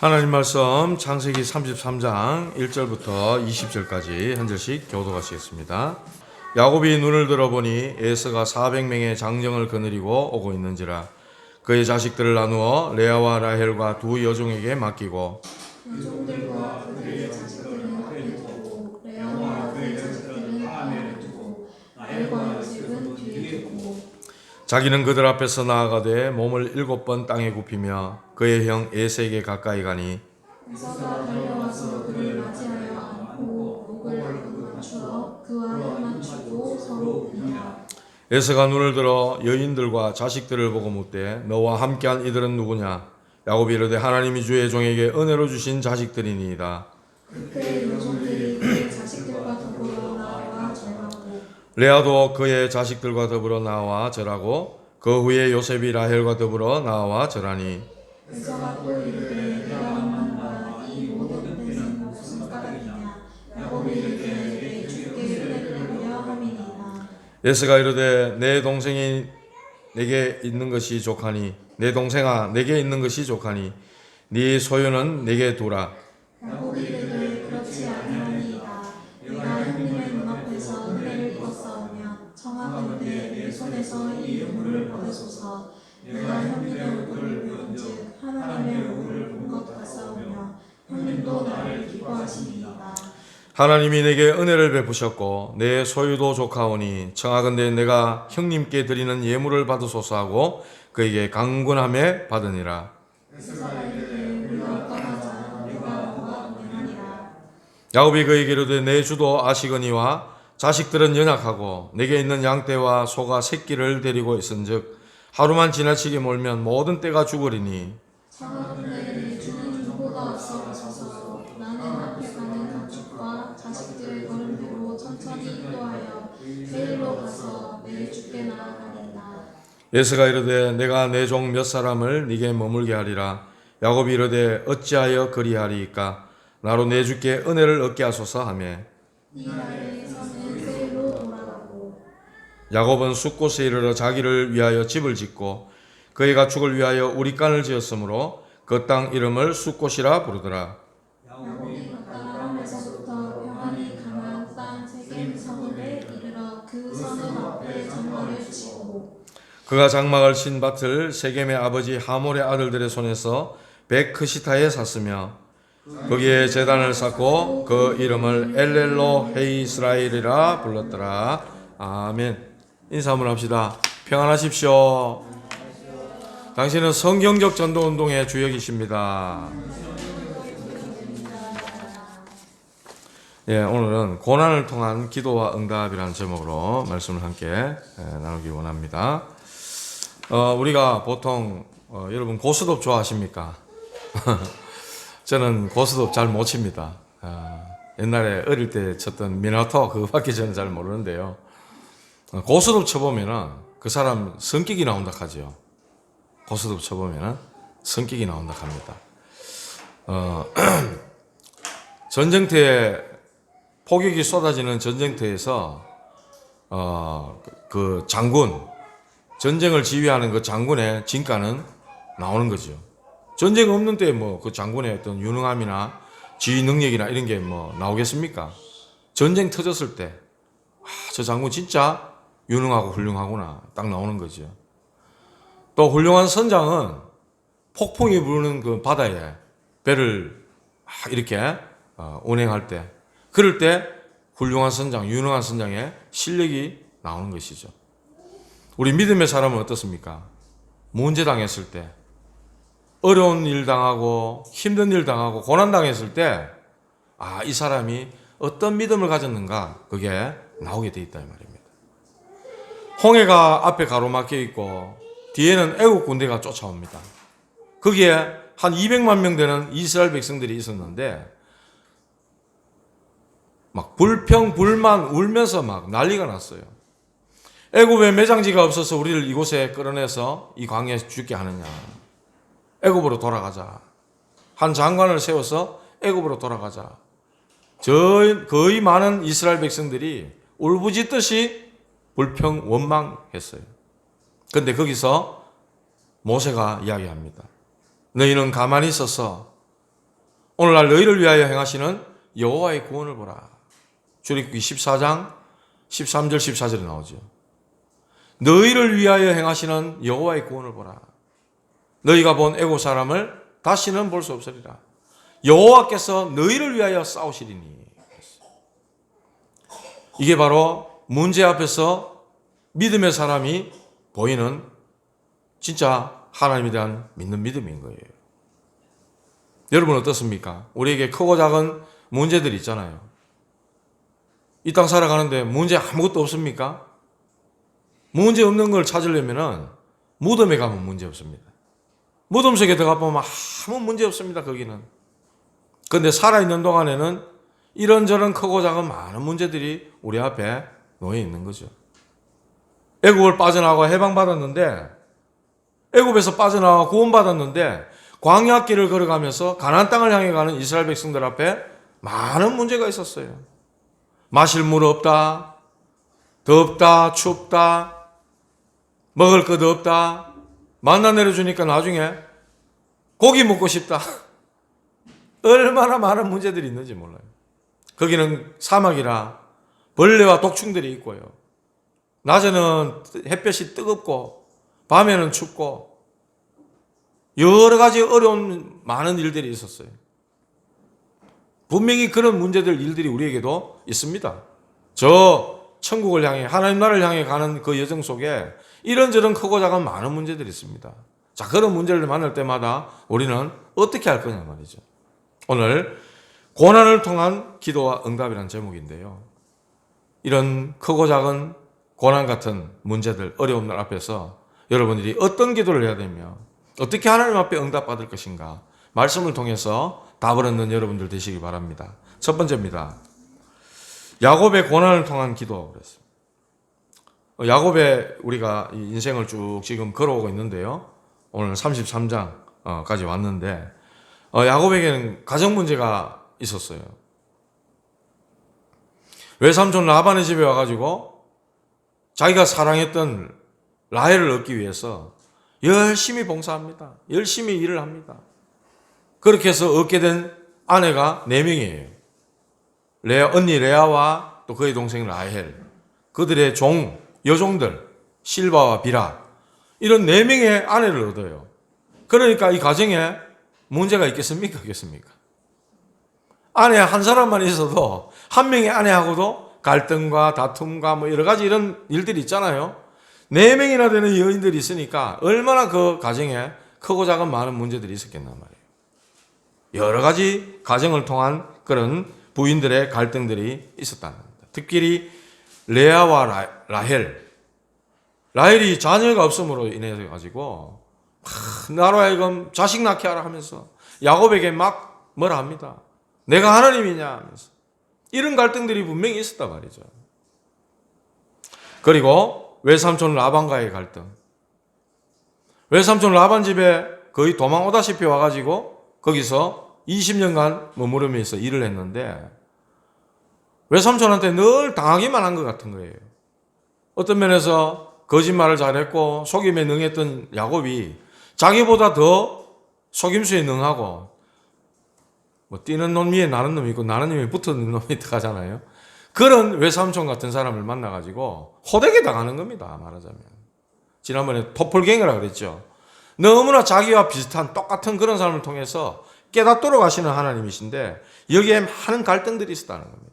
하나님 말씀 창세기 33장 1절부터 20절까지 한 절씩 교독하시겠습니다. 야곱이 눈을 들어보니 에서가 400명의 장정을 거느리고 오고 있는지라 그의 자식들을 나누어 레아와 라헬과 두 여종에게 맡기고 여종들과 그들의 자식들은 앞에 두고 레아와 그의 자식들은 뒤에 두고 라헬과 요셉은 뒤에 두고 자기는 그들 앞에서 나아가되 몸을 7번 땅에 굽히며 그의 형 에서에게 가까이 가니 에서가 달려와서 그를 맞이하여 안고 목을 감추어 그와 맞추고 서로 우니라. 에서가 눈을 들어 여인들과 자식들을 보고 묻되 너와 함께한 이들은 누구냐? 야곱이 이르되 하나님이 주의 종에게 은혜로 주신 자식들이니이다. 그의 여종들이 그의 자식들과 더불어 나와 절하고 레아도 그의 자식들과 더불어 나와 절하고 그 후에 요셉이 라헬과 더불어 나와 절하니 에서가 또 이르되 내가 만난다 이 모든 것은 무슨 까닭이냐. 야곱이 이르되 내 주께 은혜를 베풀려 함이니이다. 에서가 이르되 내 동생이 내게 있는 것이 족하니 내 동생아 내게 있는 것이 족하니 네 소유는 내게 두라. 야곱이 이르되 그렇지 아니하니이다. 네가 형님의 눈앞에서 은혜를 입었사오며 청하건대 내 손에서 이 유물을 받으소서. 내가 형님의 얼굴을 본즉 하나님의 얼굴을 본 것 같사오며 형님도 나를 기뻐하시니이다. 하나님이 내게 은혜를 베푸셨고 내 소유도 족하오니 청하건대 내가 형님께 드리는 예물을 받으소서 하고 그에게 강권함에 받으니라. 에서가 이르되 우리가 떠나자. 내가 너와 동행하니라. 야곱이 그에게 이르되 내 주도 아시거니와 자식들은 연약하고 내게 있는 양떼와 소가 새끼를 데리고 있은즉 하루만 지나치게 몰면 모든 떼가 죽으리니 청하건대 내 주는 누구가 없어 가소서. 나는 앞에 가는 가축과 자식들의 걸음대로 천천히 인도하여 세일로 가서 내 주께 나아가리이다. 에서가 이르되 내가 내 종 몇 사람을 네게 머물게 하리라. 야곱이 이르되 어찌하여 그리하리이까 나로 내 주께 은혜를 얻게 하소서 하며 네 아래에서는 세일로 돌아가고 야곱은 숫곳에 이르러 자기를 위하여 집을 짓고 그의 가축을 위하여 우리간을 지었으므로 그 땅 이름을 숫곳이라 부르더라. 야곱이 가라함에서부터 평안히 가나안 땅 세겜 서문에 이르러 그 서문 앞에 장막을 치고 그가 장막을 친 밭을 세겜의 아버지 하몰의 아들들의 손에서 베크시타에 샀으며 거기에 제단을 쌓고 그 이름을 엘렐로 헤이스라엘이라 불렀더라. 아멘. 인사 한번 합시다. 평안하십시오. 당신은 성경적 전도운동의 주역이십니다. 예, 오늘은 고난을 통한 기도와 응답이라는 제목으로 말씀을 함께 나누기 원합니다. 우리가 보통 여러분 고스톱 좋아하십니까? 저는 고스톱 잘 못 칩니다. 옛날에 어릴 때 쳤던 미나토 그거밖에 저는 잘 모르는데요. 고스톱 쳐보면은 그 사람 성격이 나온다 하죠. 고스톱 쳐보면은 성격이 나온다 합니다. 전쟁터에 폭격이 쏟아지는 전쟁터에서 그 장군 전쟁을 지휘하는 그 장군의 진가는 나오는 거죠. 전쟁 없는 때 뭐 그 장군의 어떤 유능함이나 지휘 능력이나 이런 게 뭐 나오겠습니까? 전쟁 터졌을 때, 저 장군 진짜 유능하고 훌륭하구나 딱 나오는 거죠. 또 훌륭한 선장은 폭풍이 부르는 그 바다에 배를 이렇게 운행할 때, 그럴 때 훌륭한 선장, 유능한 선장의 실력이 나오는 것이죠. 우리 믿음의 사람은 어떻습니까? 문제 당했을 때, 어려운 일 당하고 힘든 일 당하고 고난 당했을 때, 이 사람이 어떤 믿음을 가졌는가 그게 나오게 돼 있다 이 말입니다. 홍해가 앞에 가로막혀 있고 뒤에는 애국 군대가 쫓아옵니다. 거기에 한 200만 명 되는 이스라엘 백성들이 있었는데 막 불평 불만 울면서 막 난리가 났어요. 애굽에 매장지가 없어서 우리를 이곳에 끌어내서 이 광야에 죽게 하느냐. 애굽으로 돌아가자. 한 장관을 세워서 애굽으로 돌아가자. 거의 많은 이스라엘 백성들이 울부짖듯이 불평 원망했어요. 그런데 거기서 모세가 이야기합니다. 너희는 가만히 있어서 오늘날 너희를 위하여 행하시는 여호와의 구원을 보라. 출애굽기 14장 13절 14절에 나오죠. 너희를 위하여 행하시는 여호와의 구원을 보라. 너희가 본 애국 사람을 다시는 볼 수 없으리라. 여호와께서 너희를 위하여 싸우시리니. 이게 바로 문제 앞에서 믿음의 사람이 보이는 진짜 하나님에 대한 믿는 믿음인 거예요. 여러분 어떻습니까? 우리에게 크고 작은 문제들이 있잖아요. 이 땅 살아가는데 문제 아무것도 없습니까? 문제 없는 걸 찾으려면은 무덤에 가면 문제 없습니다. 무덤 속에 들어가 보면 아무 문제 없습니다. 거기는. 그런데 살아있는 동안에는 이런저런 크고 작은 많은 문제들이 우리 앞에 놓여 있는 거죠. 애굽을 빠져나와 해방받았는데, 애굽에서 빠져나와 구원받았는데 광야길을 걸어가면서 가나안 땅을 향해 가는 이스라엘 백성들 앞에 많은 문제가 있었어요. 마실 물 없다, 덥다, 춥다, 먹을 것 없다, 만나 내려주니까 나중에 고기 먹고 싶다. 얼마나 많은 문제들이 있는지 몰라요. 거기는 사막이라 벌레와 독충들이 있고요. 낮에는 햇볕이 뜨겁고 밤에는 춥고 여러 가지 어려운 많은 일들이 있었어요. 분명히 그런 문제들, 일들이 우리에게도 있습니다. 저 천국을 향해, 하나님 나라를 향해 가는 그 여정 속에 이런저런 크고 작은 많은 문제들이 있습니다. 자, 그런 문제를 만날 때마다 우리는 어떻게 할 거냐 말이죠. 오늘 고난을 통한 기도와 응답이라는 제목인데요. 이런 크고 작은 고난 같은 문제들, 어려움들 앞에서 여러분들이 어떤 기도를 해야 되며 어떻게 하나님 앞에 응답받을 것인가, 말씀을 통해서 답을 얻는 여러분들 되시기 바랍니다. 첫 번째입니다. 야곱의 고난을 통한 기도. 그랬습니다. 야곱의 우리가 인생을 쭉 지금 걸어오고 있는데요. 오늘 33장까지 왔는데 야곱에게는 가정 문제가 있었어요. 외삼촌 라반의 집에 와가지고 자기가 사랑했던 라헬을 얻기 위해서 열심히 봉사합니다. 열심히 일을 합니다. 그렇게 해서 얻게 된 아내가 4명이에요. 언니 레아와 또 그의 동생 라헬, 그들의 여종들 실바와 비라, 이런 4명의 아내를 얻어요. 그러니까 이 가정에 문제가 있겠습니까? 없겠습니까? 아내 한 사람만 있어도 한 명의 아내하고도 갈등과 다툼과 뭐 여러 가지 이런 일들이 있잖아요. 4명이나 되는 여인들이 있으니까 얼마나 그 가정에 크고 작은 많은 문제들이 있었겠단 말이에요. 여러 가지 가정을 통한 그런 부인들의 갈등들이 있었다는 겁니다. 특히 레아와 라헬이 자녀가 없음으로 인해 가지고 나로 하여금 자식 낳게 하라 하면서 야곱에게 막 뭐라 합니다. 내가 하나님이냐 하면서 이런 갈등들이 분명히 있었단 말이죠. 그리고 외삼촌 라반과의 갈등. 외삼촌 라반 집에 거의 도망오다시피 와가지고 거기서 20년간 머무르면서 일을 했는데 외삼촌한테 늘 당하기만 한 것 같은 거예요. 어떤 면에서 거짓말을 잘했고 속임에 능했던 야곱이 자기보다 더 속임수에 능하고 뭐 뛰는 놈 위에 나는 놈이 있고 나는 놈이 붙는 놈이 들어가잖아요. 그런 외삼촌 같은 사람을 만나가지고 호되게 당하는 겁니다. 말하자면. 지난번에 토플갱이라고 그랬죠. 너무나 자기와 비슷한 똑같은 그런 사람을 통해서 깨닫도록 하시는 하나님이신데 여기에 많은 갈등들이 있었다는 겁니다.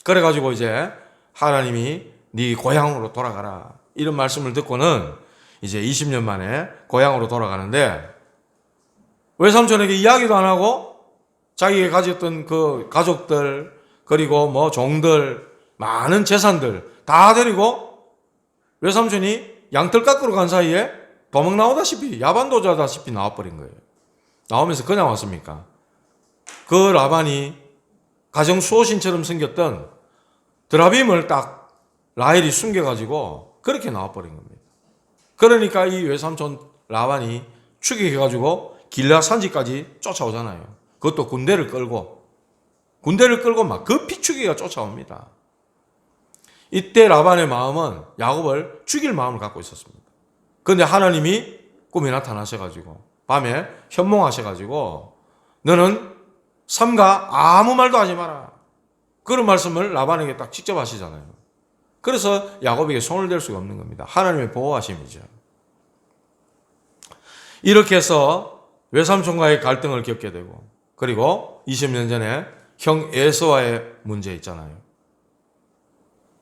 그래가지고 이제 하나님이 네 고향으로 돌아가라 이런 말씀을 듣고는 이제 20년 만에 고향으로 돌아가는데 외삼촌에게 이야기도 안 하고 자기가 가졌던 그 가족들 그리고 뭐 종들 많은 재산들 다 데리고 외삼촌이 양털 깎으러 간 사이에 도망 나오다시피 야반도주하다시피 나와버린 거예요. 나오면서 그냥 왔습니까? 그 라반이 가정 수호신처럼 생겼던 드라빔을 딱 라헬이 숨겨가지고 그렇게 나와버린 겁니다. 그러니까 이 외삼촌 라반이 추격해가지고 길라 산지까지 쫓아오잖아요. 그것도 군대를 끌고 막 급히 추격해가 쫓아옵니다. 이때 라반의 마음은 야곱을 죽일 마음을 갖고 있었습니다. 그런데 하나님이 꿈에 나타나셔가지고 밤에 현몽하셔가지고 너는 삼가 아무 말도 하지 마라. 그런 말씀을 라반에게 딱 직접 하시잖아요. 그래서 야곱에게 손을 댈 수가 없는 겁니다. 하나님의 보호하심이죠. 이렇게 해서 외삼촌과의 갈등을 겪게 되고, 그리고 20년 전에 형 에서와의 문제 있잖아요.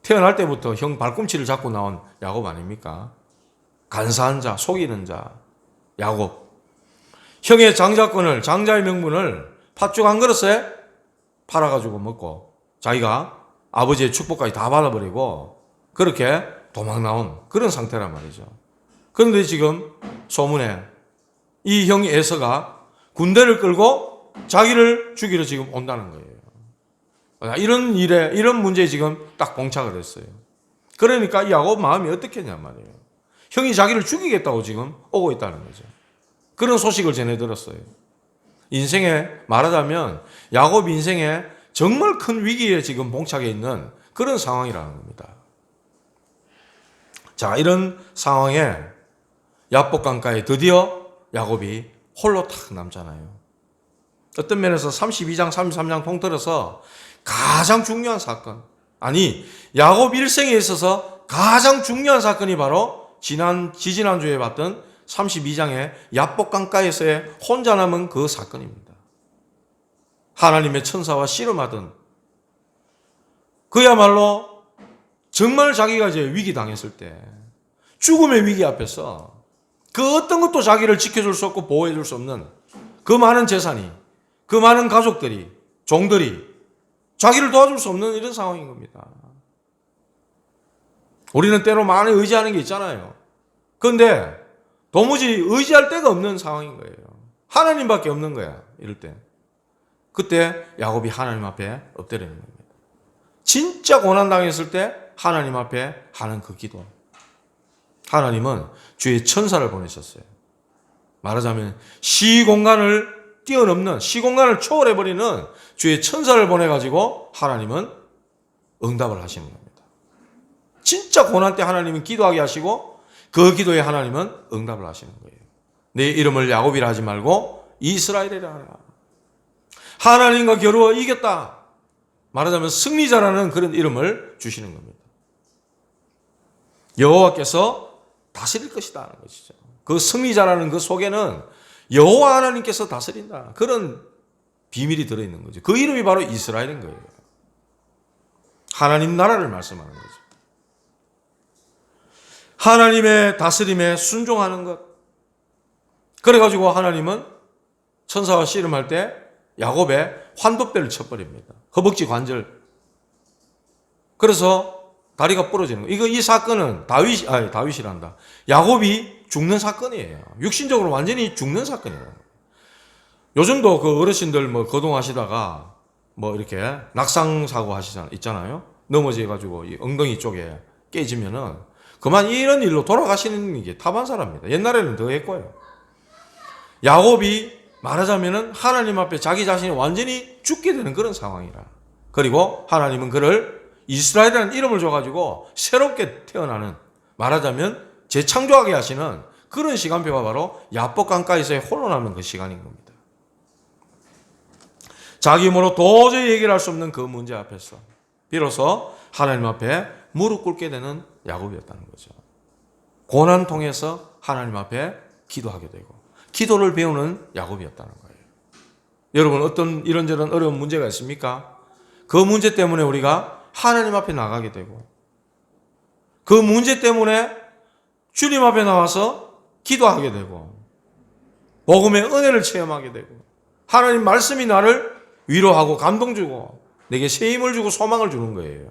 태어날 때부터 형 발꿈치를 잡고 나온 야곱 아닙니까? 간사한 자, 속이는 자, 야곱. 형의 장자권을, 장자의 명분을 팥죽 한 그릇에 팔아가지고 먹고 자기가 아버지의 축복까지 다 받아버리고 그렇게 도망 나온 그런 상태란 말이죠. 그런데 지금 소문에 이 형 에서가 군대를 끌고 자기를 죽이러 지금 온다는 거예요. 이런 일에, 이런 문제에 지금 딱 봉착을 했어요. 그러니까 이 야곱 마음이 어떻겠냔 말이에요. 형이 자기를 죽이겠다고 지금 오고 있다는 거죠. 그런 소식을 전해 들었어요. 인생에, 말하자면 야곱 인생에 정말 큰 위기에 지금 봉착해 있는 그런 상황이라는 겁니다. 자, 이런 상황에 야복 강가에 드디어 야곱이 홀로 탁 남잖아요. 어떤 면에서 32장, 33장 통틀어서 가장 중요한 사건, 아니 야곱 일생에 있어서 가장 중요한 사건이 바로 지지난주에 봤던 32장의 야복 강가에서의 혼자 남은 그 사건입니다. 하나님의 천사와 씨름하던, 그야말로 정말 자기가 이제 위기 당했을 때, 죽음의 위기 앞에서 그 어떤 것도 자기를 지켜줄 수 없고 보호해줄 수 없는 그 많은 재산이, 그 많은 가족들이, 종들이 자기를 도와줄 수 없는 이런 상황인 겁니다. 우리는 때로 많이 의지하는 게 있잖아요. 그런데 도무지 의지할 데가 없는 상황인 거예요. 하나님밖에 없는 거야, 이럴 때. 그때 야곱이 하나님 앞에 엎드리는 겁니다. 진짜 고난당했을 때 하나님 앞에 하는 그 기도. 하나님은 주의 천사를 보내셨어요. 말하자면 시공간을 뛰어넘는, 시공간을 초월해버리는 주의 천사를 보내가지고 하나님은 응답을 하시는 겁니다. 진짜 고난 때 하나님은 기도하게 하시고 그 기도에 하나님은 응답을 하시는 거예요. 내 이름을 야곱이라 하지 말고 이스라엘이라 하라. 하나님과 겨루어 이겼다. 말하자면 승리자라는 그런 이름을 주시는 겁니다. 여호와께서 다스릴 것이다 하는 것이죠. 그 승리자라는 그 속에는 여호와 하나님께서 다스린다. 그런 비밀이 들어있는 거죠. 그 이름이 바로 이스라엘인 거예요. 하나님 나라를 말씀하는 거죠. 하나님의 다스림에 순종하는 것. 그래가지고 하나님은 천사와 씨름할 때 야곱의 환도뼈를 쳐버립니다. 허벅지 관절. 그래서 다리가 부러지는 거예요. 이 사건은 다윗이란다. 야곱이 죽는 사건이에요. 육신적으로 완전히 죽는 사건이에요. 요즘도 그 어르신들 뭐 거동하시다가 뭐 이렇게 낙상사고 있잖아요. 넘어져가지고 이 엉덩이 쪽에 깨지면은 그만 이런 일로 돌아가시는 게 타반사랍니다. 옛날에는 더 했고요. 야곱이 말하자면은 하나님 앞에 자기 자신이 완전히 죽게 되는 그런 상황이라. 그리고 하나님은 그를 이스라엘이라는 이름을 줘가지고 새롭게 태어나는, 말하자면 재창조하게 하시는 그런 시간표가 바로 야복 강가에서의 홀로 남는 그 시간인 겁니다. 자기 힘으로 도저히 해결할 수 없는 그 문제 앞에서 비로소 하나님 앞에 무릎 꿇게 되는 야곱이었다는 거죠. 고난 통해서 하나님 앞에 기도하게 되고 기도를 배우는 야곱이었다는 거예요. 여러분, 어떤 이런저런 어려운 문제가 있습니까? 그 문제 때문에 우리가 하나님 앞에 나가게 되고 그 문제 때문에 주님 앞에 나와서 기도하게 되고 복음의 은혜를 체험하게 되고 하나님 말씀이 나를 위로하고 감동 주고 내게 새 힘을 주고 소망을 주는 거예요.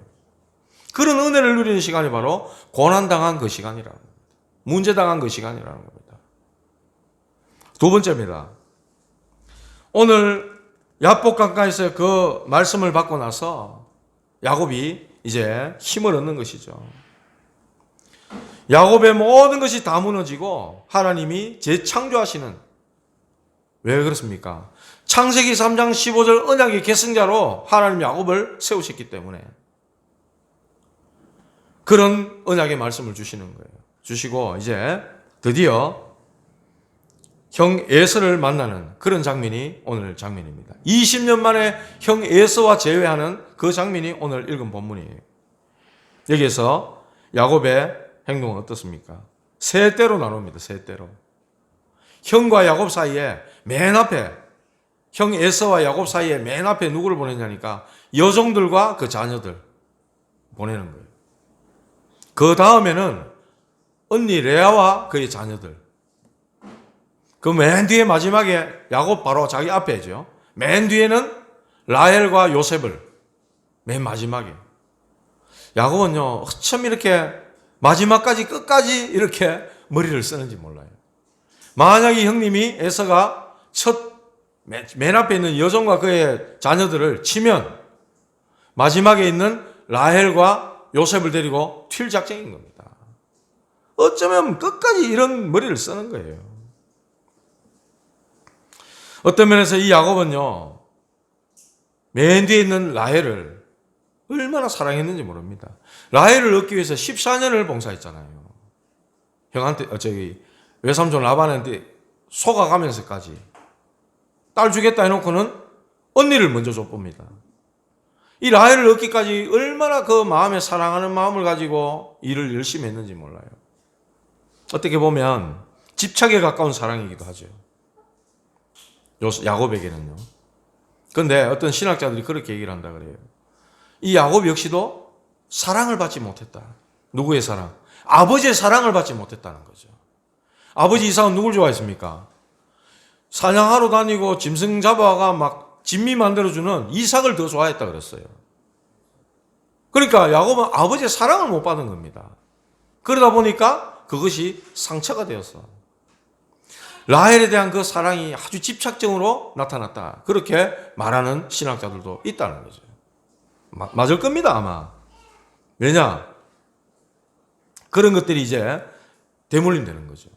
그런 은혜를 누리는 시간이 바로 고난당한 그 시간이라는 겁니다. 문제당한 그 시간이라는 겁니다. 두 번째입니다. 오늘 야복 강가에서 그 말씀을 받고 나서 야곱이 이제 힘을 얻는 것이죠. 야곱의 모든 것이 다 무너지고 하나님이 재창조하시는, 왜 그렇습니까? 창세기 3장 15절 언약의 계승자로 하나님 야곱을 세우셨기 때문에 그런 언약의 말씀을 주시는 거예요. 주시고 이제 드디어 형 에서를 만나는 그런 장면이 오늘 장면입니다. 20년 만에 형 에서와 재회하는 그 장면이 오늘 읽은 본문이에요. 여기에서 야곱의 행동은 어떻습니까? 세 대로 나눕니다. 세 대로. 형과 야곱 사이에 맨 앞에, 형 에서와 야곱 사이에 맨 앞에 누구를 보냈냐니까 여종들과 그 자녀들 보내는 거예요. 그 다음에는 언니 레아와 그의 자녀들. 그 맨 뒤에 마지막에 야곱 바로 자기 앞에죠. 맨 뒤에는 라헬과 요셉을 맨 마지막에. 야곱은요, 어쩜 이렇게 마지막까지 끝까지 이렇게 머리를 쓰는지 몰라요. 만약에 형님이 에서가 맨 앞에 있는 여종과 그의 자녀들을 치면 마지막에 있는 라헬과 요셉을 데리고 튈 작정인 겁니다. 어쩌면 끝까지 이런 머리를 쓰는 거예요. 어떤 면에서 이 야곱은요, 맨 뒤에 있는 라헬을 얼마나 사랑했는지 모릅니다. 라헬을 얻기 위해서 14년을 봉사했잖아요. 형한테, 외삼촌 라반한테 속아가면서까지. 딸 주겠다 해놓고는 언니를 먼저 줬봅니다. 이 라헬을 얻기까지 얼마나 그 마음에 사랑하는 마음을 가지고 일을 열심히 했는지 몰라요. 어떻게 보면 집착에 가까운 사랑이기도 하죠. 야곱에게는요. 그런데 어떤 신학자들이 그렇게 얘기를 한다 그래요. 이 야곱 역시도 사랑을 받지 못했다. 누구의 사랑? 아버지의 사랑을 받지 못했다는 거죠. 아버지 이삭은 누굴 좋아했습니까? 사냥하러 다니고 짐승 잡아가 막 진미 만들어주는 이삭을 더 좋아했다 그랬어요. 그러니까 야곱은 아버지의 사랑을 못 받은 겁니다. 그러다 보니까 그것이 상처가 되었어. 라헬에 대한 그 사랑이 아주 집착적으로 나타났다. 그렇게 말하는 신학자들도 있다는 거죠. 맞을 겁니다, 아마. 왜냐? 그런 것들이 이제 대물림되는 거죠.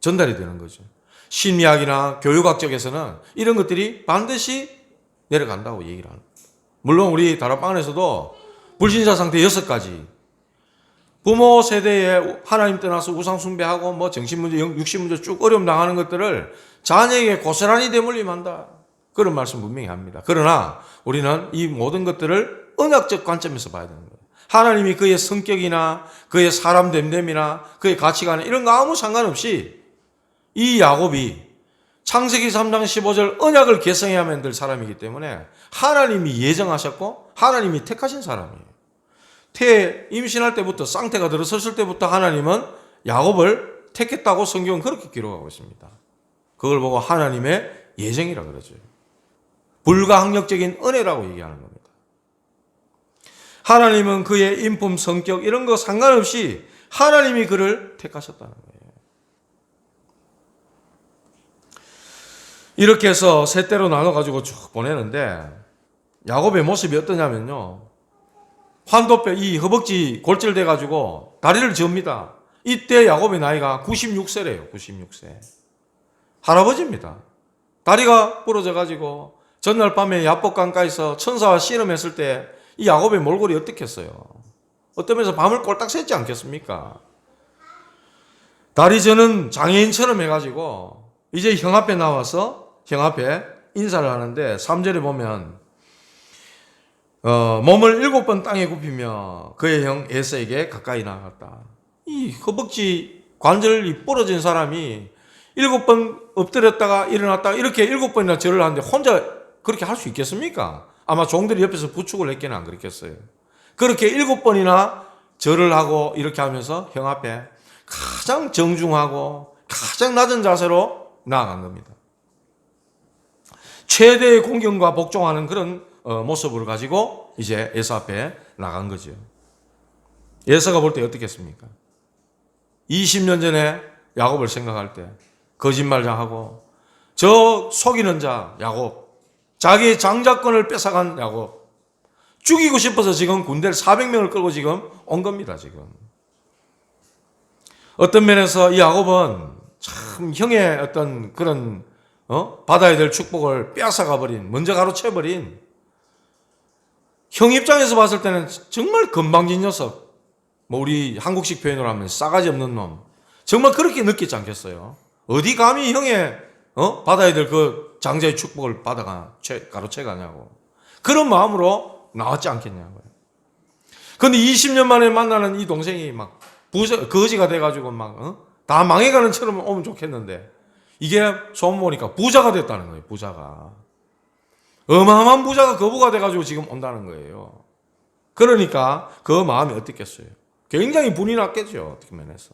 전달이 되는 거죠. 심리학이나 교육학 쪽에서는 이런 것들이 반드시 내려간다고 얘기를 합니다. 물론 우리 다락방에서도 불신자 상태 6가지, 부모 세대에 하나님 떠나서 우상 숭배하고 뭐 정신문제, 육신문제 쭉 어려움 당하는 것들을 자녀에게 고스란히 대물림한다. 그런 말씀 분명히 합니다. 그러나 우리는 이 모든 것들을 언약적 관점에서 봐야 되는 거예요. 하나님이 그의 성격이나 그의 사람 됨됨이나 그의 가치관 이런 거 아무 상관없이 이 야곱이 창세기 3장 15절 언약을 계승해야 만들 사람이기 때문에 하나님이 예정하셨고 하나님이 택하신 사람이에요. 태에 임신할 때부터 쌍태가 들어섰을 때부터 하나님은 야곱을 택했다고 성경은 그렇게 기록하고 있습니다. 그걸 보고 하나님의 예정이라 그러죠. 불가항력적인 은혜라고 얘기하는 겁니다. 하나님은 그의 인품, 성격 이런 거 상관없이 하나님이 그를 택하셨다는 거예요. 이렇게 해서 세 대로 나눠가지고 쭉 보내는데 야곱의 모습이 어떠냐면요. 환도뼈 이 허벅지 골절돼가지고 다리를 접니다. 이때 야곱의 나이가 96세래요. 96세. 할아버지입니다. 다리가 부러져가지고 전날 밤에 야복강가에서 천사와 씨름했을 때 이 야곱의 몰골이 어떻겠어요? 어떤 면에서 밤을 꼴딱 샜지 않겠습니까? 다리 저는 장애인처럼 해가지고 이제 형 앞에 나와서 형 앞에 인사를 하는데 3절에 보면 몸을 7번 땅에 굽히며 그의 형 에서에게 가까이 나아갔다. 이 허벅지 관절이 부러진 사람이 7번 엎드렸다가 일어났다가 이렇게 7번이나 절을 하는데 혼자 그렇게 할 수 있겠습니까? 아마 종들이 옆에서 부축을 했기는 안 그렇겠어요. 그렇게 7번이나 절을 하고 이렇게 하면서 형 앞에 가장 정중하고 가장 낮은 자세로 나아간 겁니다. 최대의 공경과 복종하는 그런 모습을 가지고 이제 에서 앞에 나간 거죠. 에서가 볼 때 어떻겠습니까? 20년 전에 야곱을 생각할 때 거짓말장하고 저 속이는 자 야곱, 자기의 장자권을 뺏어간 야곱, 죽이고 싶어서 지금 군대를 400명을 끌고 지금 온 겁니다. 지금 어떤 면에서 이 야곱은 참 형의 어떤 그런 받아야 될 축복을 빼앗아가 버린, 먼저 가로채버린 형 입장에서 봤을 때는 정말 건방진 녀석, 뭐 우리 한국식 표현으로 하면 싸가지 없는 놈, 정말 그렇게 느끼지 않겠어요? 어디 감히 형의 받아야 될 그 장자의 축복을 받아가 가로채가냐고. 그런 마음으로 나왔지 않겠냐고요. 근데 20년 만에 만나는 이 동생이 막 거지가 돼가지고 다 망해가는 처럼 오면 좋겠는데 이게 소문 보니까 부자가 됐다는 거예요. 부자가. 어마어마한 부자가 거부가 돼가지고 지금 온다는 거예요. 그러니까 그 마음이 어떻겠어요? 굉장히 분이 났겠죠. 어떻게 면해서.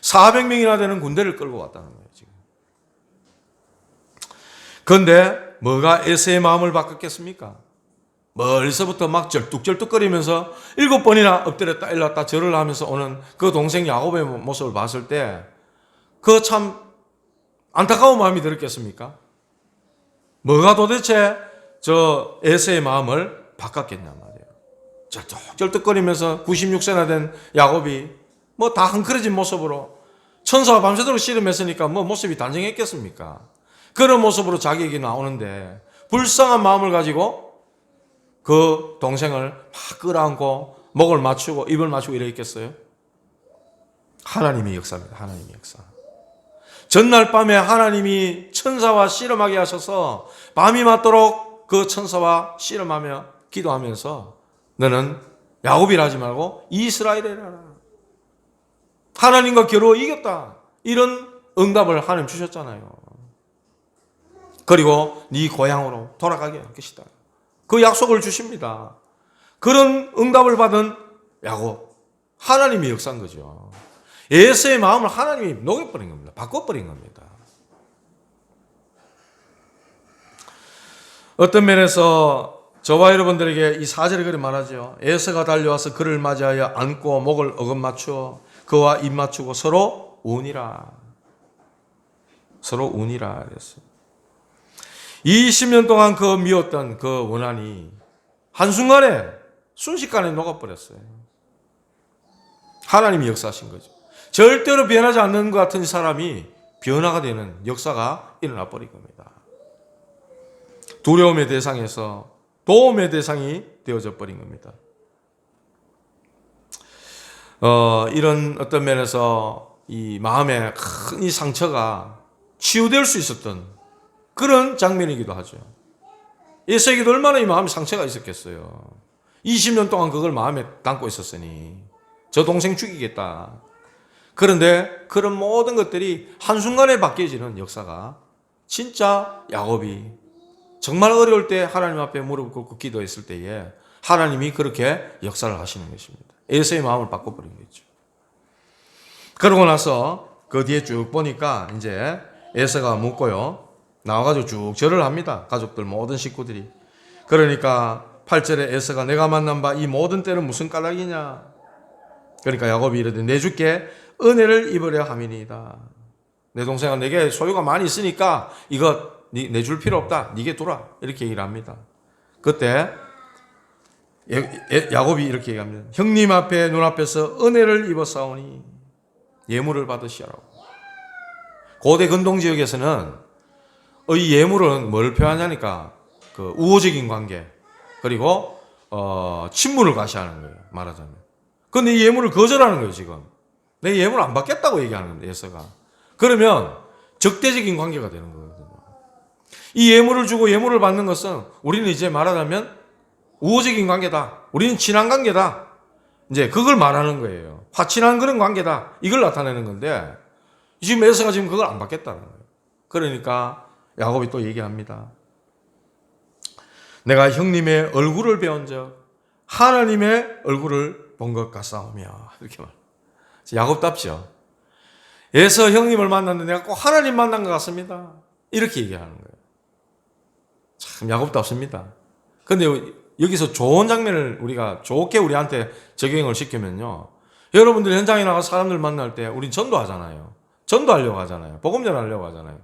400명이나 되는 군대를 끌고 왔다는 거예요. 지금. 그런데 뭐가 에서의 마음을 바꿨겠습니까? 멀리서부터 막 절뚝절뚝거리면서 7번이나 엎드렸다 일렀다 절을 하면서 오는 그 동생 야곱의 모습을 봤을 때 그 참 안타까운 마음이 들었겠습니까? 뭐가 도대체 저 에서의 마음을 바꿨겠냐 말이에요. 절뚝절뚝거리면서 96세나 된 야곱이 뭐 다 헝클어진 모습으로 천사가 밤새도록 씨름했으니까 뭐 모습이 단정했겠습니까? 그런 모습으로 자기에게 나오는데 불쌍한 마음을 가지고 그 동생을 막 끌어안고 목을 맞추고 입을 맞추고 이래 있겠어요? 하나님의 역사입니다. 하나님의 역사. 전날 밤에 하나님이 천사와 씨름하게 하셔서 밤이 맞도록 그 천사와 씨름하며 기도하면서 너는 야곱이라 하지 말고 이스라엘이라. 하나님과 겨루어 이겼다. 이런 응답을 하나님 주셨잖아요. 그리고 네 고향으로 돌아가게 할 것이다. 그 약속을 주십니다. 그런 응답을 받은 야곱. 하나님의 역사인 거죠. 에서의 마음을 하나님이 녹여버린 겁니다. 바꿔버린 겁니다. 어떤 면에서 저와 여러분들에게 이 4절에 그렇게 말하죠. 에서가 달려와서 그를 맞이하여 안고 목을 어긋맞추어 그와 입 맞추고 서로 우니라. 서로 우니라 그랬어요. 20년 동안 그 미웠던 그 원한이 한순간에 순식간에 녹아버렸어요. 하나님이 역사하신 거죠. 절대로 변하지 않는 것 같은 사람이 변화가 되는 역사가 일어나 버린 겁니다. 두려움의 대상에서 도움의 대상이 되어져 버린 겁니다. 이런 어떤 면에서 이 마음의 큰 이 상처가 치유될 수 있었던 그런 장면이기도 하죠. 에서에게도 얼마나 이 마음에 상처가 있었겠어요. 20년 동안 그걸 마음에 담고 있었으니 저 동생 죽이겠다. 그런데 그런 모든 것들이 한순간에 바뀌어지는 역사가 진짜 야곱이 정말 어려울 때 하나님 앞에 무릎 꿇고 기도했을 때에 하나님이 그렇게 역사를 하시는 것입니다. 에서의 마음을 바꿔버린 거죠. 그러고 나서 그 뒤에 쭉 보니까 이제 에서가 묻고요. 나와가지고 쭉 절을 합니다. 가족들 모든 식구들이. 그러니까 8절에 에서가 내가 만난 바 이 모든 때는 무슨 까닭이냐. 그러니까 야곱이 이르되 내 주께 은혜를 입으려 함이니이다. 내 동생아 내게 소유가 많이 있으니까 이거 내줄 필요 없다. 네게 두라. 이렇게 얘기를 합니다. 그때 야곱이 이렇게 얘기합니다. 형님 앞에 눈앞에서 은혜를 입었사오니 예물을 받으시라고. 고대 근동 지역에서는 이 예물은 뭘 표현하냐니까 그 우호적인 관계 그리고 친분을 과시하는 거예요. 말하자면. 그런데 이 예물을 거절하는 거예요. 지금 내 예물 안 받겠다고 얘기하는 겁니다. 에서가. 그러면 적대적인 관계가 되는 거거든요. 이 예물을 주고 예물을 받는 것은 우리는 이제 말하자면 우호적인 관계다. 우리는 친한 관계다. 이제 그걸 말하는 거예요. 화친한 그런 관계다. 이걸 나타내는 건데 지금 에서가 지금 그걸 안 받겠다는 거예요. 그러니까 야곱이 또 얘기합니다. 내가 형님의 얼굴을 배운 적 하나님의 얼굴을 본 것 같사오며 이렇게 말. 야곱답죠. 에서 형님을 만났는데 내가 꼭 하나님 만난 것 같습니다. 이렇게 얘기하는 거예요. 참 야곱답습니다. 그런데 여기서 좋은 장면을 우리가 좋게 우리한테 적용을 시키면요. 여러분들 현장에 나가서 사람들 만날 때 우린 전도하잖아요. 전도하려고 하잖아요. 복음 전하려고 하잖아요.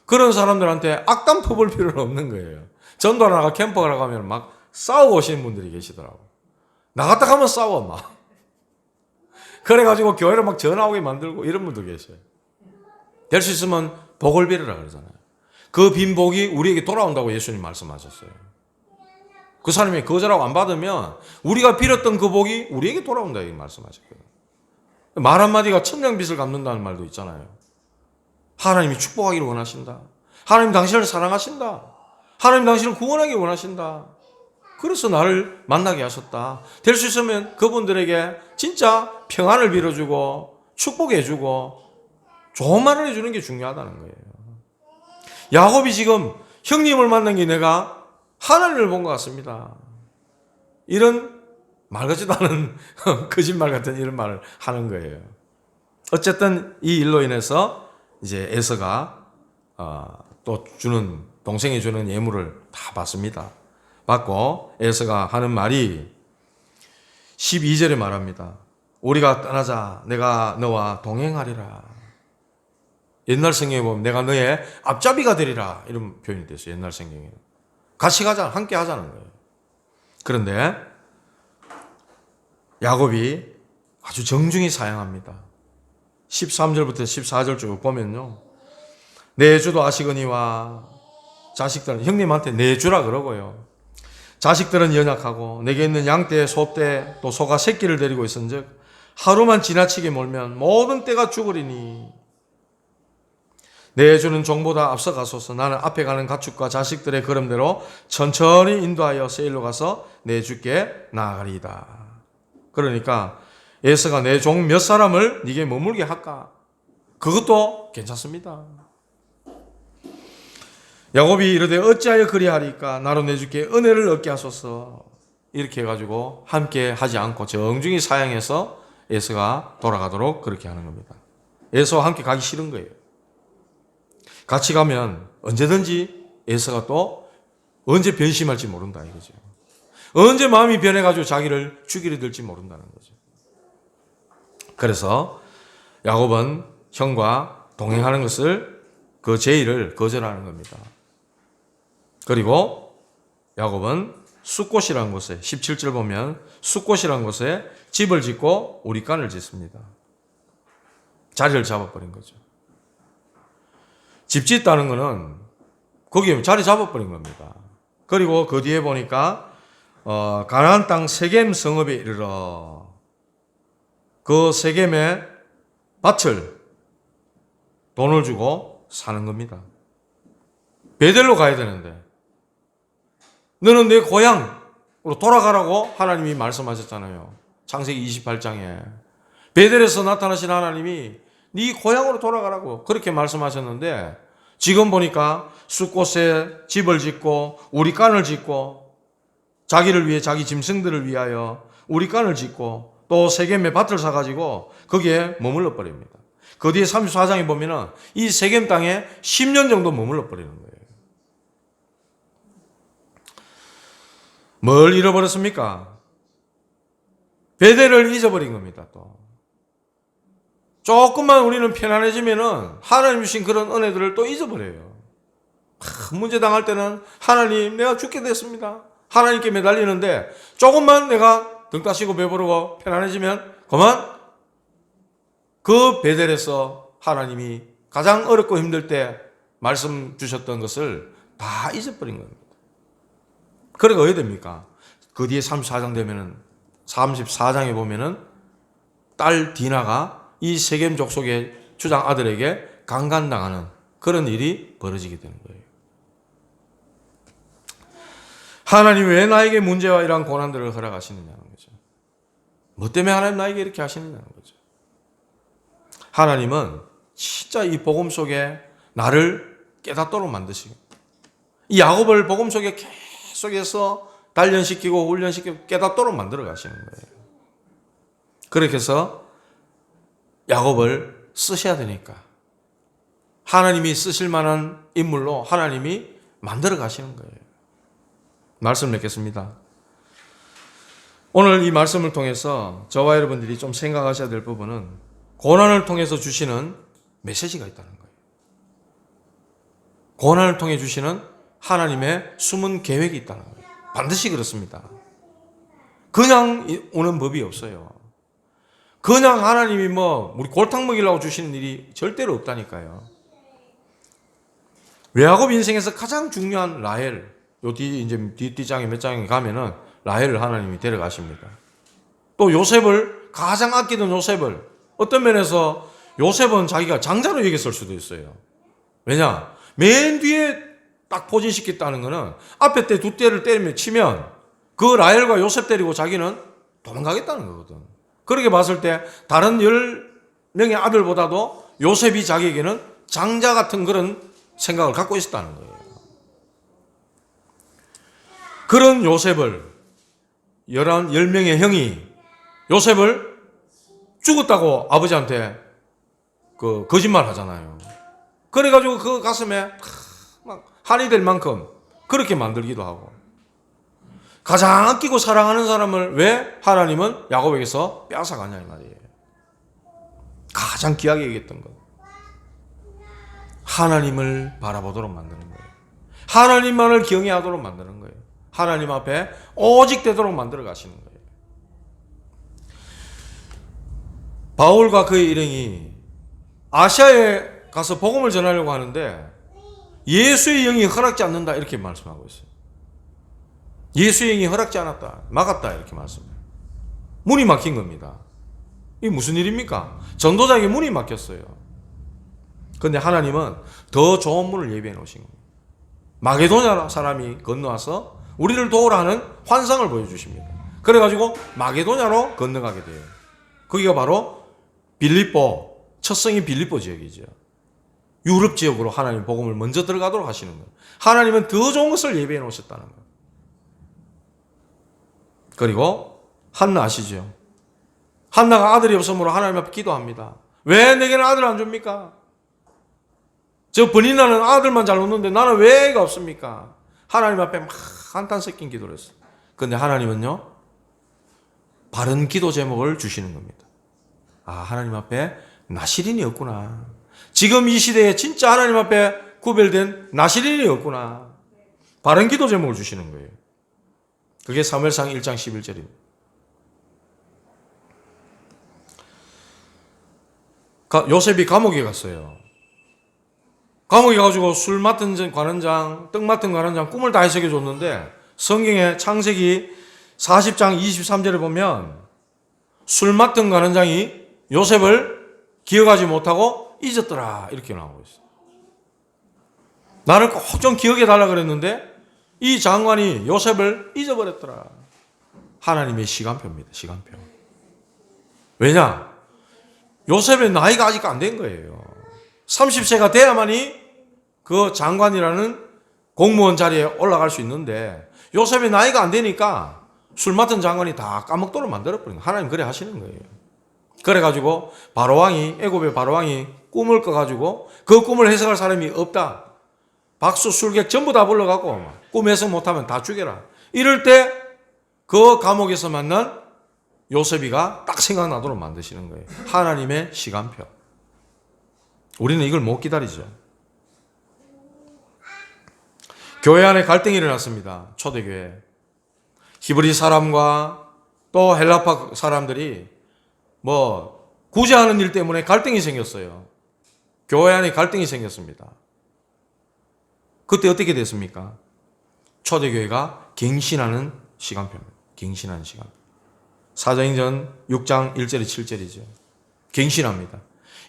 그런 사람들한테 악담 퍼볼 필요는 없는 거예요. 전도하러 나가 캠프하러 가면 막 싸우고 오시는 분들이 계시더라고. 나갔다 가면 싸워 막. 그래가지고 교회를 막 전화 오게 만들고 이런 분도 계셔요. 될 수 있으면 복을 빌으라 그러잖아요. 그 빈 복이 우리에게 돌아온다고 예수님 말씀하셨어요. 그 사람이 거절하고 안 받으면 우리가 빌었던 그 복이 우리에게 돌아온다 이렇게 말씀하셨거든요. 말 한마디가 천냥빚을 갚는다는 말도 있잖아요. 하나님이 축복하기를 원하신다. 하나님 당신을 사랑하신다. 하나님 당신을 구원하기 원하신다. 그래서 나를 만나게 하셨다. 될 수 있으면 그분들에게 진짜 평안을 빌어주고 축복해주고 좋은 말을 해주는 게 중요하다는 거예요. 야곱이 지금 형님을 만난 게 내가 하나님을 본 것 같습니다. 이런 말 같지도 않은 거짓말 같은 이런 말을 하는 거예요. 어쨌든 이 일로 인해서 이제 에서가 또 동생이 주는 예물을 다 받습니다. 받고 에서가 하는 말이 12절에 말합니다. 우리가 떠나자. 내가 너와 동행하리라. 옛날 성경에 보면 내가 너의 앞잡이가 되리라 이런 표현이 됐어요. 옛날 성경에는. 같이 가자. 함께 하자는 거예요. 그런데 야곱이 아주 정중히 사양합니다. 13절부터 14절 쭉 보면요. 내 주도 아시거니와 자식들은 형님한테 내 주라 그러고요. 자식들은 연약하고 내게 있는 양떼, 소떼, 또 소가 새끼를 데리고 있은즉 하루만 지나치게 몰면 모든 떼가 죽으리니 내 주는 종보다 앞서 가소서. 나는 앞에 가는 가축과 자식들의 걸음대로 천천히 인도하여 세일로 가서 내 주께 나아가리이다. 그러니까 에서가 내 종 몇 사람을 네게 머물게 할까? 그것도 괜찮습니다. 야곱이 이르되 어찌하여 그리하리까? 나로 내 주께 은혜를 얻게 하소서. 이렇게 해가지고 함께 하지 않고 정중히 사양해서 에서가 돌아가도록 그렇게 하는 겁니다. 에서와 함께 가기 싫은 거예요. 같이 가면 언제든지 에서가 또 언제 변심할지 모른다 이거죠. 언제 마음이 변해가지고 자기를 죽이려 들지 모른다는 거죠. 그래서 야곱은 형과 동행하는 것을 그 제의를 거절하는 겁니다. 그리고 야곱은 숫곳이라는 곳에 17절 보면 숫곳이라는 곳에 집을 짓고 우리간을 짓습니다. 자리를 잡아버린 거죠. 집 짓다는 것은 거기에 자리 잡아버린 겁니다. 그리고 그 뒤에 보니까 가나안 땅 세겜 성읍에 이르러 그 세겜의 밭을 돈을 주고 사는 겁니다. 베델로 가야 되는데 너는 내 고향으로 돌아가라고 하나님이 말씀하셨잖아요. 창세기 28장에 베델에서 나타나신 하나님이 네 고향으로 돌아가라고 그렇게 말씀하셨는데 지금 보니까 숫곳에 집을 짓고 우리간을 짓고 자기를 위해 자기 짐승들을 위하여 우리간을 짓고 또 세겜의 밭을 사가지고 거기에 머물러 버립니다. 그 뒤에 34장에 보면은 이 세겜 땅에 10년 정도 머물러 버리는 거예요. 뭘 잃어버렸습니까? 베델을 잊어버린 겁니다. 또 조금만 우리는 편안해지면은 하나님 주신 그런 은혜들을 또 잊어버려요. 문제 당할 때는 하나님 내가 죽게 됐습니다. 하나님께 매달리는데 조금만 내가 등 따시고 배부르고 편안해지면 그만 그 베델에서 하나님이 가장 어렵고 힘들 때 말씀 주셨던 것을 다 잊어버린 겁니다. 그러니까 어떻게 됩니까? 그 뒤에 34장 되면은 34장에 보면은 딸 디나가 이 세겜 족속의 주장 아들에게 강간당하는 그런 일이 벌어지게 되는 거예요. 하나님 왜 나에게 문제와 이러한 고난들을 허락하시느냐는 거죠. 뭐 때문에 하나님 나에게 이렇게 하시느냐는 거죠. 하나님은 진짜 이 복음 속에 나를 깨닫도록 만드시고 이 야곱을 복음 속에 계속해서 단련시키고 훈련시키고 깨닫도록 만들어 가시는 거예요. 그렇게 해서 야곱을 쓰셔야 되니까 하나님이 쓰실 만한 인물로 하나님이 만들어 가시는 거예요. 말씀 맺겠습니다. 오늘 이 말씀을 통해서 저와 여러분들이 좀 생각하셔야 될 부분은 고난을 통해서 주시는 메시지가 있다는 거예요. 고난을 통해 주시는 하나님의 숨은 계획이 있다는 거예요. 반드시 그렇습니다. 그냥 오는 법이 없어요. 그냥 하나님이 우리 골탕 먹이려고 주시는 일이 절대로 없다니까요. 야곱 인생에서 가장 중요한 라헬, 뒷장에 몇 장에 가면은 라헬을 하나님이 데려가십니다. 또 요셉을, 가장 아끼던 요셉을, 어떤 면에서 요셉은 자기가 장자로 여겼을 수도 있어요. 왜냐? 맨 뒤에 딱 포진시켰다는 거는 앞에 때 두 대를 때리면 치면 그 라헬과 요셉 때리고 자기는 도망가겠다는 거거든. 그렇게 봤을 때 다른 10명의 아들보다도 요셉이 자기에게는 장자 같은 그런 생각을 갖고 있었다는 거예요. 그런 요셉을 10명의 형이 요셉을 죽었다고 아버지한테 그 거짓말 하잖아요. 그래가지고 그 가슴에 막 한이 될 만큼 그렇게 만들기도 하고, 가장 아끼고 사랑하는 사람을 왜 하나님은 야곱에게서 빼앗아가냐 이 말이에요. 가장 귀하게 여겼던 것, 하나님을 바라보도록 만드는 거예요. 하나님만을 경외하도록 만드는 거예요. 하나님 앞에 오직 되도록 만들어 가시는 거예요. 바울과 그의 일행이 아시아에 가서 복음을 전하려고 하는데 예수의 영이 허락지 않는다 이렇게 말씀하고 있어요. 예수의 영이 허락지 않았다, 막았다 이렇게 말씀해요. 문이 막힌 겁니다. 이게 무슨 일입니까? 전도자에게 문이 막혔어요. 그런데 하나님은 더 좋은 문을 예비해 놓으신 겁니다. 마게도냐 사람이 건너와서 우리를 도우라는 환상을 보여주십니다. 그래가지고 마게도냐로 건너가게 돼요. 거기가 바로 빌립보, 첫 성이 빌립보 지역이죠. 유럽 지역으로 하나님 복음을 먼저 들어가도록 하시는 거예요. 하나님은 더 좋은 것을 예비해 놓으셨다는 거예요. 그리고 한나 아시죠? 한나가 아들이 없으므로 하나님 앞에 기도합니다. 왜 내게는 아들 안 줍니까? 저 번인나는 아들만 잘 놓는데 나는 왜 애가 없습니까? 하나님 앞에 막 한탄 섞인 기도를 했어요. 그런데 하나님은요, 바른 기도 제목을 주시는 겁니다. 아, 하나님 앞에 나시린이 없구나. 지금 이 시대에 진짜 하나님 앞에 구별된 나시린이 없구나. 바른 기도 제목을 주시는 거예요. 그게 사무엘상 1장 11절입니다. 요셉이 감옥에 갔어요. 감옥에 가가지고 술 맡은 관원장, 떡 맡은 관원장 꿈을 다 해석해 줬는데 성경의 창세기 40장 23절에 보면 술 맡은 관원장이 요셉을 기억하지 못하고 잊었더라 이렇게 나오고 있어요. 나를 꼭 좀 기억해 달라 그랬는데 이 장관이 요셉을 잊어버렸더라. 하나님의 시간표입니다. 시간표. 왜냐? 요셉의 나이가 아직 안 된 거예요. 30세가 돼야만이 그 장관이라는 공무원 자리에 올라갈 수 있는데 요셉의 나이가 안 되니까 술 맡은 장관이 다 까먹도록 만들어버린 거예요. 하나님 그래 하시는 거예요. 그래가지고 바로왕이, 애굽의 바로왕이 꿈을 꿔가지고 그 꿈을 해석할 사람이 없다. 박수, 술객 전부 다 불러갖고 꿈 해석 못하면 다 죽여라. 이럴 때 그 감옥에서 만난 요셉이가 딱 생각나도록 만드시는 거예요. 하나님의 시간표. 우리는 이걸 못 기다리죠. 교회 안에 갈등이 일어났습니다. 초대교회. 히브리 사람과 또 헬라파 사람들이 구제하는 일 때문에 갈등이 생겼어요. 교회 안에 갈등이 생겼습니다. 그때 어떻게 됐습니까? 초대교회가 갱신하는 시간표입니다. 갱신하는 시간. 사도행전 6장 1절에 7절이죠. 갱신합니다.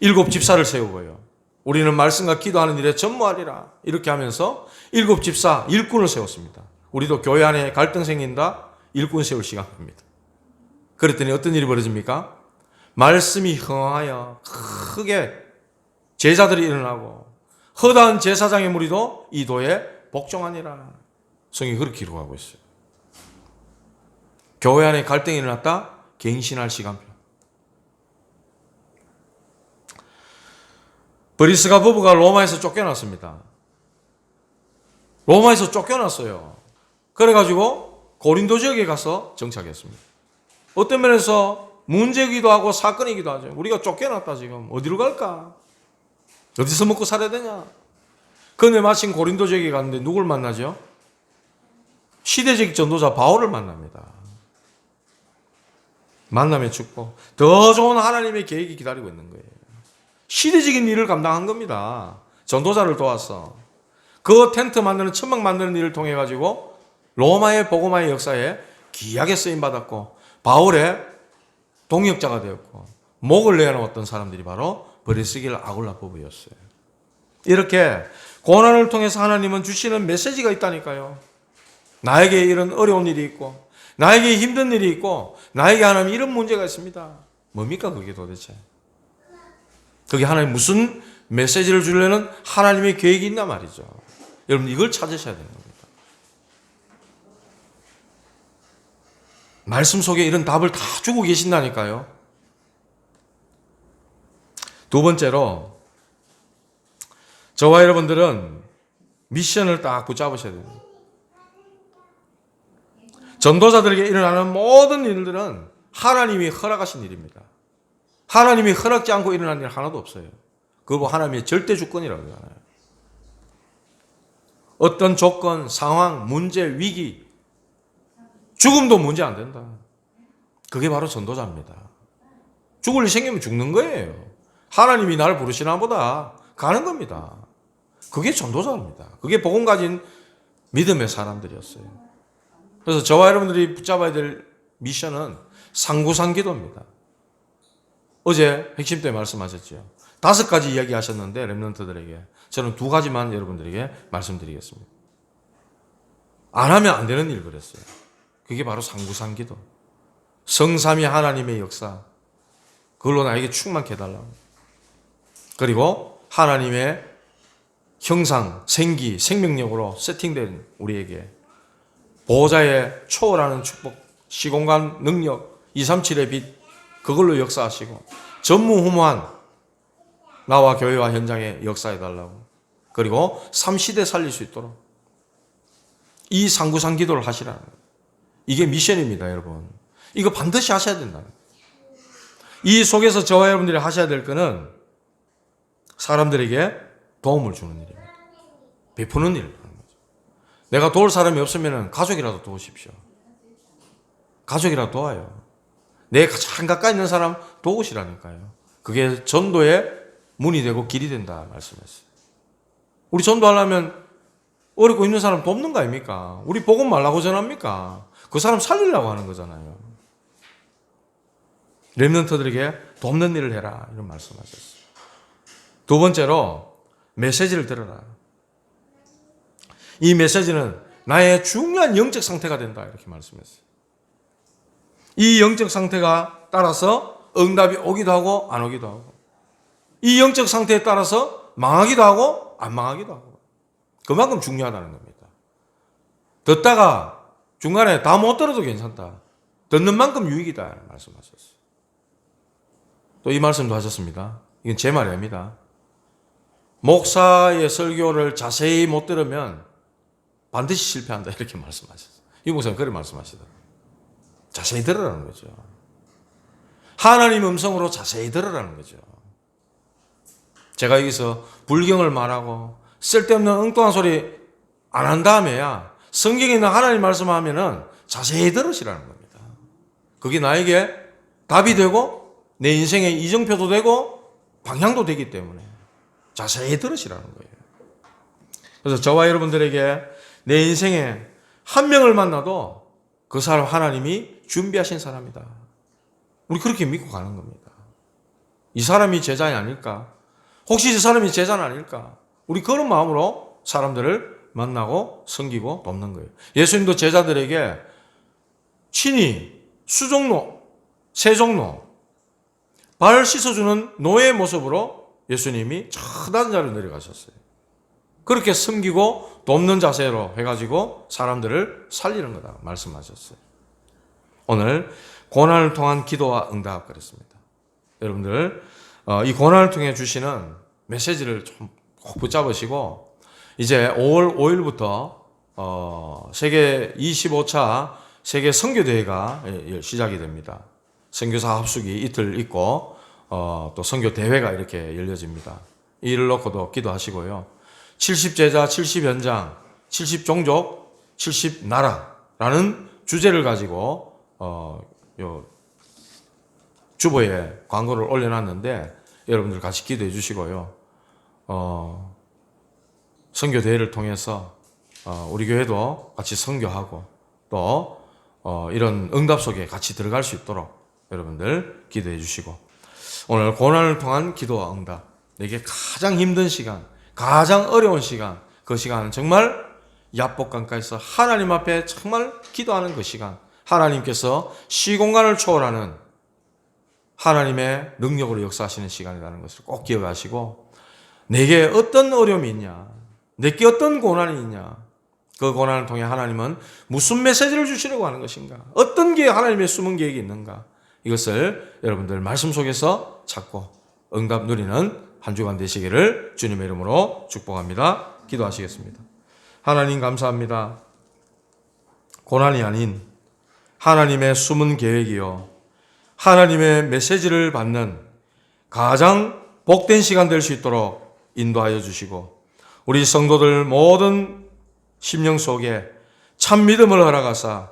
7 집사를 세우고요. 우리는 말씀과 기도하는 일에 전무하리라. 이렇게 하면서 7 집사, 일꾼을 세웠습니다. 우리도 교회 안에 갈등 생긴다? 일꾼 세울 시간입니다. 그랬더니 어떤 일이 벌어집니까? 말씀이 흥하여 크게 제자들이 일어나고 허다한 제사장의 무리도 이 도에 복종하니라. 성경이 그렇게 기록하고 있어요. 교회 안에 갈등이 일어났다? 갱신할 시간표. 브리스가 부부가 로마에서 쫓겨났습니다. 로마에서 쫓겨났어요. 그래가지고 고린도 지역에 가서 정착했습니다. 어떤 면에서 문제이기도 하고 사건이기도 하죠. 우리가 쫓겨났다 지금. 어디로 갈까? 어디서 먹고 살아야 되냐? 그런데 마침 고린도 지역에 갔는데 누굴 만나죠? 시대적 전도자 바울을 만납니다. 만남의 축복. 더 좋은 하나님의 계획이 기다리고 있는 거예요. 시대적인 일을 감당한 겁니다. 전도자를 도와서. 그 텐트 만드는, 천막 만드는 일을 통해 가지고 로마의 복음화의 역사에 귀하게 쓰임받았고 바울의 동역자가 되었고 목을 내어놓았던 사람들이 바로 브리스길라 아굴라 부부였어요. 이렇게 고난을 통해서 하나님은 주시는 메시지가 있다니까요. 나에게 이런 어려운 일이 있고, 나에게 힘든 일이 있고, 나에게 하나님 이런 문제가 있습니다. 뭡니까 그게 도대체? 그게 하나님 무슨 메시지를 주려는 하나님의 계획이 있나 말이죠. 여러분 이걸 찾으셔야 되는 겁니다. 말씀 속에 이런 답을 다 주고 계신다니까요. 두 번째로 저와 여러분들은 미션을 딱 붙잡으셔야 됩니다. 전도자들에게 일어나는 모든 일들은 하나님이 허락하신 일입니다. 하나님이 허락지 않고 일어나는 일 하나도 없어요. 그거 하나님의 절대 주권이라고 하잖아요. 어떤 조건, 상황, 문제, 위기, 죽음도 문제 안 된다. 그게 바로 전도자입니다. 죽을 일 생기면 죽는 거예요. 하나님이 나를 부르시나 보다 가는 겁니다. 그게 전도자입니다. 그게 복음 가진 믿음의 사람들이었어요. 그래서 저와 여러분들이 붙잡아야 될 미션은 상구상 기도입니다. 어제 핵심 때 말씀하셨죠. 5가지 이야기 하셨는데 렘넌트들에게 저는 2가지만 여러분들에게 말씀드리겠습니다. 안 하면 안 되는 일 그랬어요. 그게 바로 상구상 기도. 성삼위 하나님의 역사. 그걸로 나에게 충만케 해달라고. 그리고 하나님의 형상, 생기, 생명력으로 세팅된 우리에게 보호자의 초월하는 축복, 시공간 능력, 237의 빛, 그걸로 역사하시고 전무후무한 나와 교회와 현장에 역사해달라고. 그리고 3시대 살릴 수 있도록 이 상구상 기도를 하시라는 거예요. 이게 미션입니다, 여러분. 이거 반드시 하셔야 된다는 거예요. 이 속에서 저와 여러분들이 하셔야 될 거는 사람들에게 도움을 주는 일입니다. 베푸는 일을 하는 거죠. 내가 도울 사람이 없으면 가족이라도 도우십시오. 가족이라도 도와요. 내 가장 가까이 있는 사람 도우시라니까요. 그게 전도의 문이 되고 길이 된다 말씀했어요. 우리 전도하려면 어렵고 힘든 사람 돕는 거 아닙니까? 우리 복음 말라고 전합니까? 그 사람 살리려고 하는 거잖아요. 렘넌트들에게 돕는 일을 해라 이런 말씀하셨어요. 두 번째로 메시지를 들어라. 이 메시지는 나의 중요한 영적 상태가 된다 이렇게 말씀했어요. 이 영적 상태가 따라서 응답이 오기도 하고 안 오기도 하고, 이 영적 상태에 따라서 망하기도 하고 안 망하기도 하고, 그만큼 중요하다는 겁니다. 듣다가 중간에 다 못 들어도 괜찮다. 듣는 만큼 유익이다 말씀하셨어요. 또 이 말씀도 하셨습니다. 이건 제 말이 아닙니다. 목사의 설교를 자세히 못 들으면 반드시 실패한다 이렇게 말씀하셨어요. 이 목사님 그렇게 말씀하시더라고요. 자세히 들으라는 거죠. 하나님 음성으로 자세히 들으라는 거죠. 제가 여기서 불경을 말하고 쓸데없는 엉뚱한 소리 안 한 다음에야 성경에 있는 하나님 말씀하면은 자세히 들으시라는 겁니다. 그게 나에게 답이 되고 내 인생의 이정표도 되고 방향도 되기 때문에 자세히 들으시라는 거예요. 그래서 저와 여러분들에게 내 인생에 한 명을 만나도 그 사람 하나님이 준비하신 사람이다. 우리 그렇게 믿고 가는 겁니다. 이 사람이 제자이 아닐까? 혹시 이 사람이 제자는 아닐까? 우리 그런 마음으로 사람들을 만나고 섬기고 돕는 거예요. 예수님도 제자들에게 친히 수종로, 세종로, 발 씻어주는 노예의 모습으로 예수님이 낮은 자리로 내려가셨어요. 그렇게 섬기고 돕는 자세로 해가지고 사람들을 살리는 거다 말씀하셨어요. 오늘 고난을 통한 기도와 응답 그랬습니다. 여러분들 이 고난을 통해 주시는 메시지를 좀 꼭 붙잡으시고 이제 5월 5일부터 세계 25차 세계 선교대회가 시작이 됩니다. 선교사 합숙이 이틀 있고 또 선교대회가 이렇게 열려집니다. 이를 놓고도 기도하시고요. 70제자, 70현장, 70종족, 70나라라는 주제를 가지고 요 주보에 광고를 올려놨는데 여러분들 같이 기도해 주시고요. 선교대회를 통해서 우리 교회도 같이 선교하고 또 이런 응답 속에 같이 들어갈 수 있도록 여러분들 기도해 주시고, 오늘 고난을 통한 기도와 응답, 내게 가장 힘든 시간, 가장 어려운 시간, 그 시간은 정말 야복강가에서 하나님 앞에 정말 기도하는 그 시간, 하나님께서 시공간을 초월하는 하나님의 능력으로 역사하시는 시간이라는 것을 꼭 기억하시고, 내게 어떤 어려움이 있냐, 내게 어떤 고난이 있냐, 그 고난을 통해 하나님은 무슨 메시지를 주시려고 하는 것인가, 어떤 게 하나님의 숨은 계획이 있는가, 이것을 여러분들 말씀 속에서 찾고 응답 누리는 한 주간 되시기를 주님의 이름으로 축복합니다. 기도하시겠습니다. 하나님 감사합니다. 고난이 아닌 하나님의 숨은 계획이요, 하나님의 메시지를 받는 가장 복된 시간 될 수 있도록 인도하여 주시고, 우리 성도들 모든 심령 속에 참 믿음을 허락하사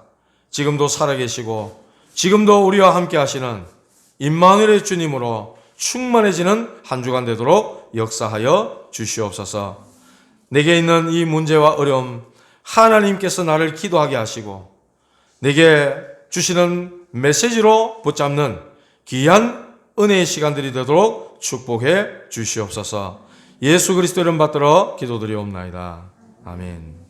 지금도 살아계시고 지금도 우리와 함께 하시는 임마누엘의 주님으로 충만해지는 한 주간 되도록 역사하여 주시옵소서. 내게 있는 이 문제와 어려움, 하나님께서 나를 기도하게 하시고 내게 주시는 메시지로 붙잡는 귀한 은혜의 시간들이 되도록 축복해 주시옵소서. 예수 그리스도 이름 받들어 기도드리옵나이다. 아멘.